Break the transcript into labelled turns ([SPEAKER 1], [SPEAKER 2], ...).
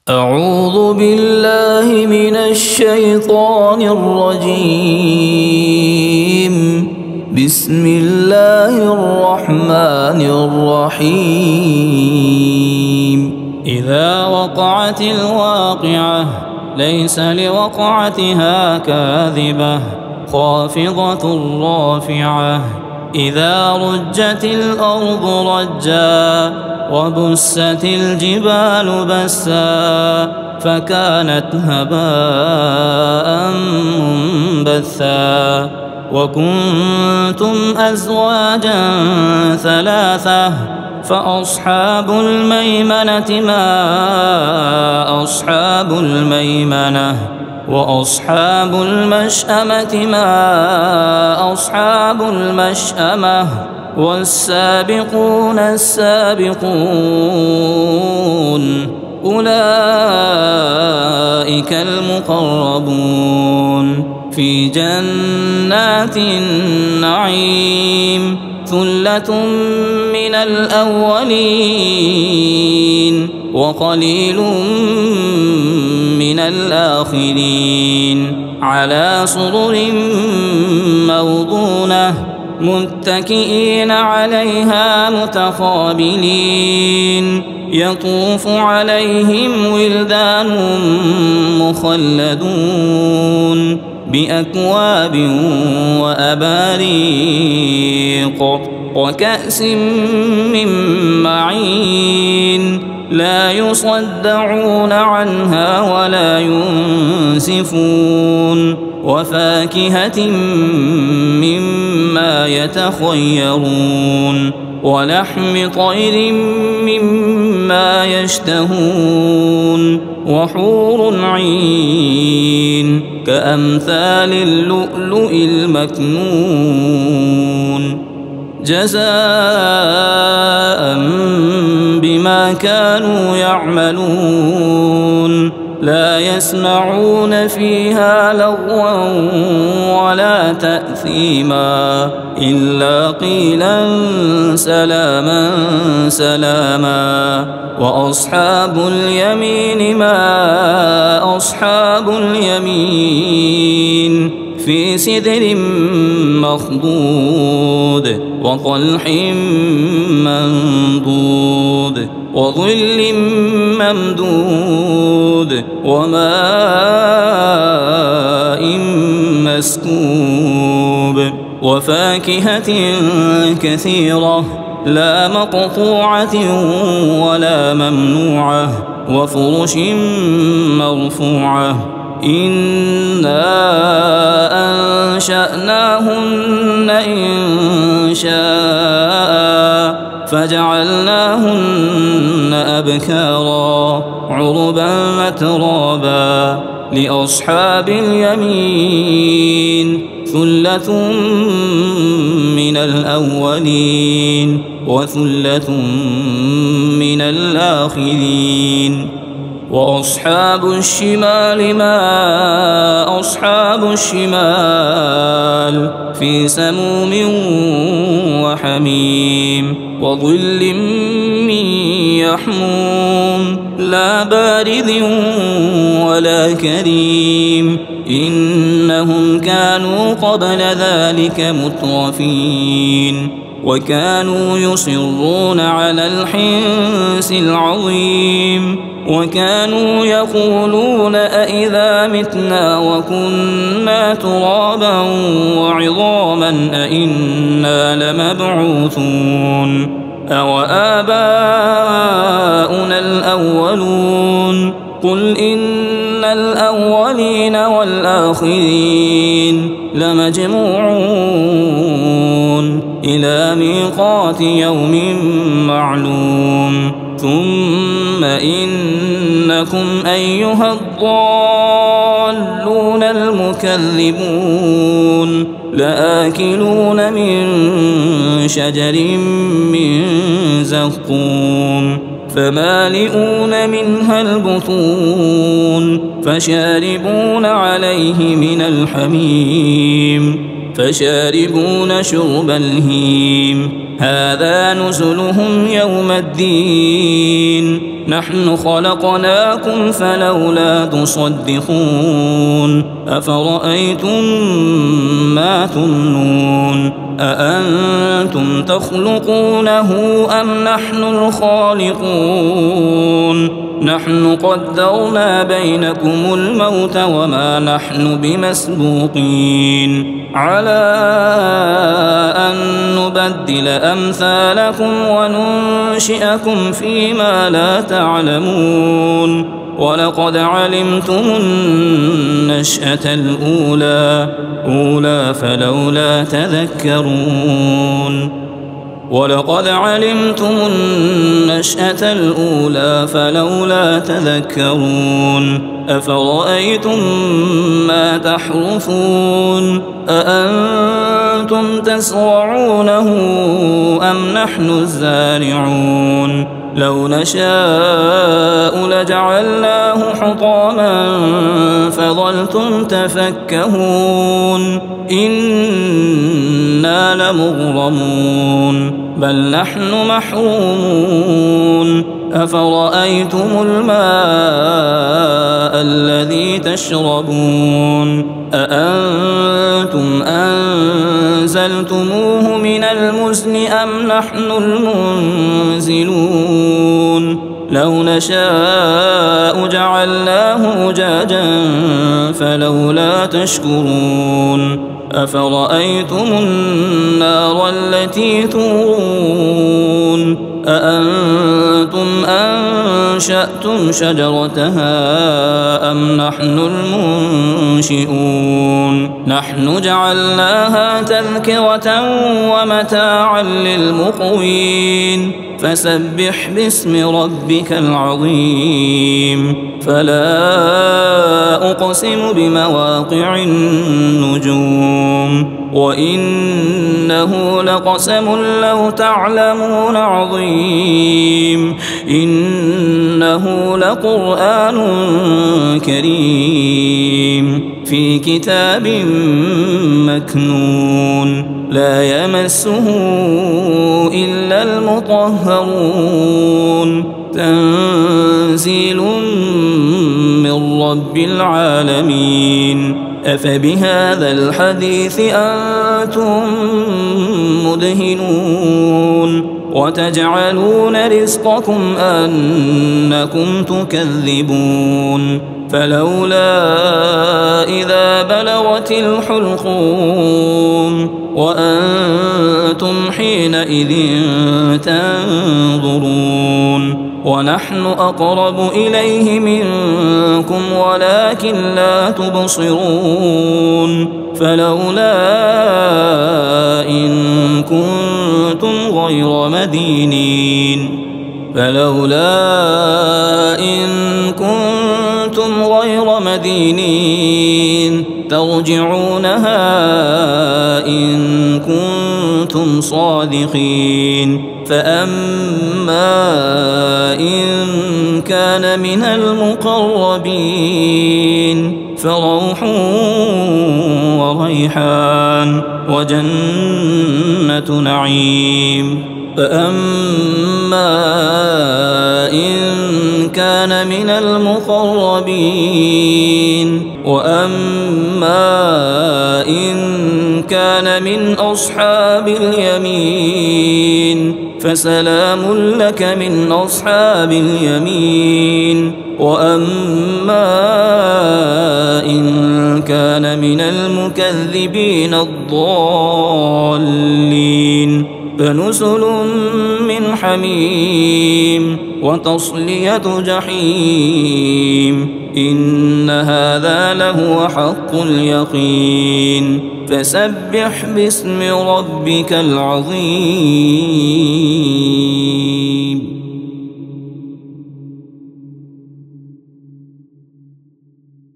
[SPEAKER 1] أعوذ بالله من الشيطان الرجيم. بسم الله الرحمن الرحيم. إذا وقعت الواقعة ليس لوقعتها كاذبة خافضة رافعة. إذا رجت الأرض رجا وبست الجبال بسا فكانت هباء منبثا. وكنتم أزواجا ثلاثة فأصحاب الميمنة ما أصحاب الميمنة وأصحاب المشأمة ما أصحاب المشأمة. والسابقون السابقون أولئك المقربون في جنات النعيم. ثلة من الأولين وقليل من الآخرين. على سرر موضونة متكئين عليها متقابلين. يطوف عليهم ولدان مخلدون بأكواب وأباريق وكأس من معين. لا يصدعون عنها ولا ينزفون. وفاكهة مما يتخيرون ولحم طير مما يشتهون. وحور عين كأمثال اللؤلؤ المكنون جزاء بما كانوا يعملون. لا يسمعون فيها لغوا ولا تأثيما إلا قيلا سلاما سلاما. وأصحاب اليمين ما أصحاب اليمين في سدر مخضود وطلح منضود وظل ممدود وماء مسكوب. وفاكهة كثيرة لا مقطوعة ولا ممنوعة. وفرش مرفوعة. إنا أنشأناهن إنشاء فجعلناهن أبكارا عربا مترابا. لأصحاب اليمين ثلة من الأولين وثلة من الآخرين. وأصحاب الشمال ما أصحاب الشمال في سموم وحميم وظل من يحموم لا بارد ولا كريم. إنهم كانوا قبل ذلك مترفين وكانوا يصرون على الحنث العظيم. وكانوا يقولون أئذا متنا وكنا ترابا وعظاما أئنا لمبعوثون أو آباؤنا الأولون. قل إن الأولين والآخرين لمجموعون إلى ميقات يوم معلوم. ثم إنكم أيها الضالون المكذبون لآكلون من شجر من زقوم فمالئون منها البطون فشاربون عليه من الحميم فشاربون شرب الهيم. هذا نزلهم يوم الدين نحن خلقناكم فلولا تصدقون أفرأيتم ما تمنون أأنتم تخلقونه أم نحن الخالقون نحن قدرنا بينكم الموت وما نحن بمسبوقين على أن نبدل أمثالكم وننشئكم فيما لا تعلمون ولقد علمتم النشأة الأولى فلولا تذكرون ولقد علمتم النشأة الأولى فلولا تذكرون أفرأيتم ما تحرثون أأنتم تزرعونه أم نحن الزارعون لو نشاء لجعلناه حطاما فظلتم تفكهون إنا لمغرمون بل نحن محرومون أفرأيتم الماء الذي تشربون أأنتم أنزلتموه من المزن أم نحن المنزلون لو نشاء جعلناه أجاجا فلولا تشكرون أفرأيتم النار التي تورون أأنتم أنشأتم شجرتها أم نحن المنشئون نحن جعلناها تذكرة ومتاعا للمقوين فسبح باسم ربك العظيم فلا أقسم بمواقع النجوم وإنه لقسم لو تعلمون عظيم إنه لقرآن كريم في كتاب مكنون لا يمسه إلا المطهرون تنزيل من رب العالمين أفبهذا الحديث أنتم مدهنون وتجعلون رزقكم أنكم تكذبون فلولا إذا بلغت الحلقوم وأنتم حينئذ تنظرون ونحن أقرب إليه منكم ولكن لا تبصرون فلولا إن كنتم غير مدينين ترجعونها إن كنتم صادقين فأما إن كان من المقربين فروح وريحان وجنة نعيم فأما إن كان من المقربين وأما إن كان من أصحاب اليمين فسلام لك من أصحاب اليمين وأما إن كان من المكذبين الضالين فنزل من حميم وتصلية جحيم إن هذا لهو حق اليقين فسبح باسم ربك العظيم.